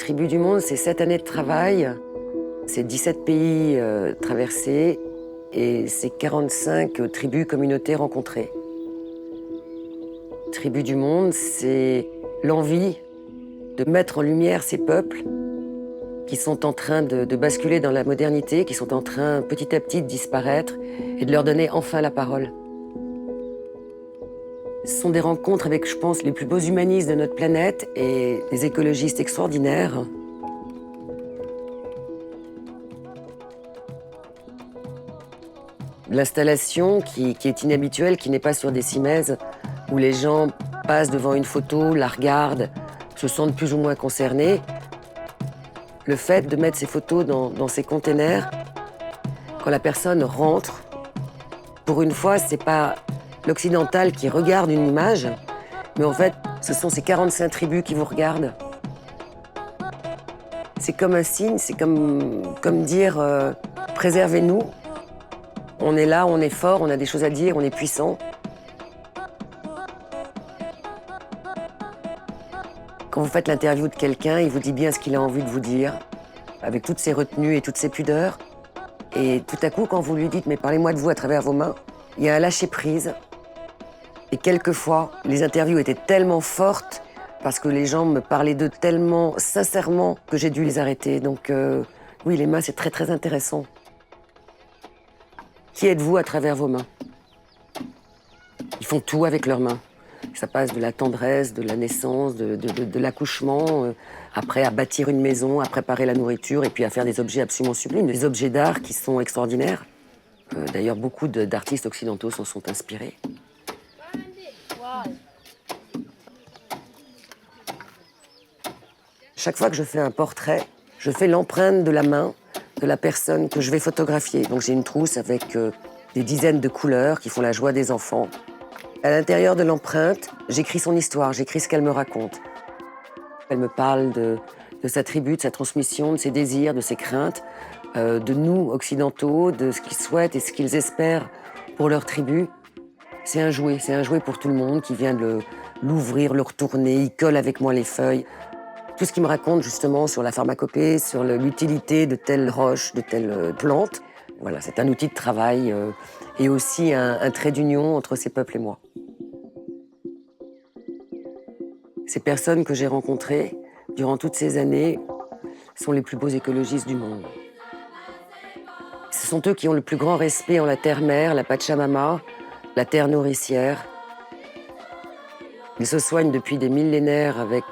Tribus du monde, c'est 7 années de travail, c'est 17 pays traversés et c'est 45 tribus, communautés rencontrées. Tribus du monde, c'est l'envie de mettre en lumière ces peuples qui sont en train de basculer dans la modernité, qui sont en train petit à petit de disparaître et de leur donner enfin la parole. Ce sont des rencontres avec, je pense, les plus beaux humanistes de notre planète et des écologistes extraordinaires. L'installation qui est inhabituelle, qui n'est pas sur des cimaises, où les gens passent devant une photo, la regardent, se sentent plus ou moins concernés. Le fait de mettre ces photos dans ces containers, quand la personne rentre, pour une fois, c'est pas l'occidental qui regarde une image, mais en fait, ce sont ces 45 tribus qui vous regardent. C'est comme un signe, c'est comme dire préservez-nous. On est là, on est fort, on a des choses à dire, on est puissant. Quand vous faites l'interview de quelqu'un, il vous dit bien ce qu'il a envie de vous dire, avec toutes ses retenues et toutes ses pudeurs. Et tout à coup, quand vous lui dites « mais parlez-moi de vous à travers vos mains », il y a un lâcher-prise. Et quelquefois, les interviews étaient tellement fortes parce que les gens me parlaient d'eux tellement sincèrement que j'ai dû les arrêter. Donc oui, les mains, c'est très très intéressant. Qui êtes-vous à travers vos mains? Ils font tout avec leurs mains. Ça passe de la tendresse, de la naissance, de l'accouchement, après à bâtir une maison, à préparer la nourriture et puis à faire des objets absolument sublimes, des objets d'art qui sont extraordinaires. D'ailleurs, beaucoup d'artistes occidentaux s'en sont inspirés. Chaque fois que je fais un portrait, je fais l'empreinte de la main de la personne que je vais photographier. Donc j'ai une trousse avec des dizaines de couleurs qui font la joie des enfants. À l'intérieur de l'empreinte, j'écris son histoire, j'écris ce qu'elle me raconte. Elle me parle de sa tribu, de sa transmission, de ses désirs, de ses craintes, de nous, occidentaux, de ce qu'ils souhaitent et ce qu'ils espèrent pour leur tribu. C'est un jouet pour tout le monde qui vient de l'ouvrir, le retourner, il colle avec moi les feuilles. Tout ce qu'il me raconte justement sur la pharmacopée, sur l'utilité de telle roche, de telle plante. Voilà, c'est un outil de travail et aussi un trait d'union entre ces peuples et moi. Ces personnes que j'ai rencontrées durant toutes ces années sont les plus beaux écologistes du monde. Ce sont eux qui ont le plus grand respect en la terre-mère, la Pachamama, la terre nourricière. Ils se soignent depuis des millénaires avec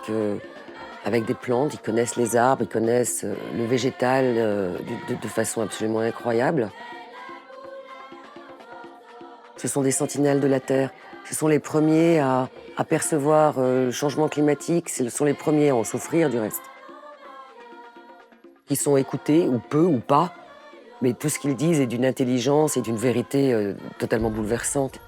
des plantes, ils connaissent les arbres, ils connaissent le végétal de façon absolument incroyable. Ce sont des sentinelles de la Terre. Ce sont les premiers à percevoir le changement climatique, ce sont les premiers à en souffrir du reste. Ils sont écoutés, ou peu, ou pas, mais tout ce qu'ils disent est d'une intelligence et d'une vérité totalement bouleversante.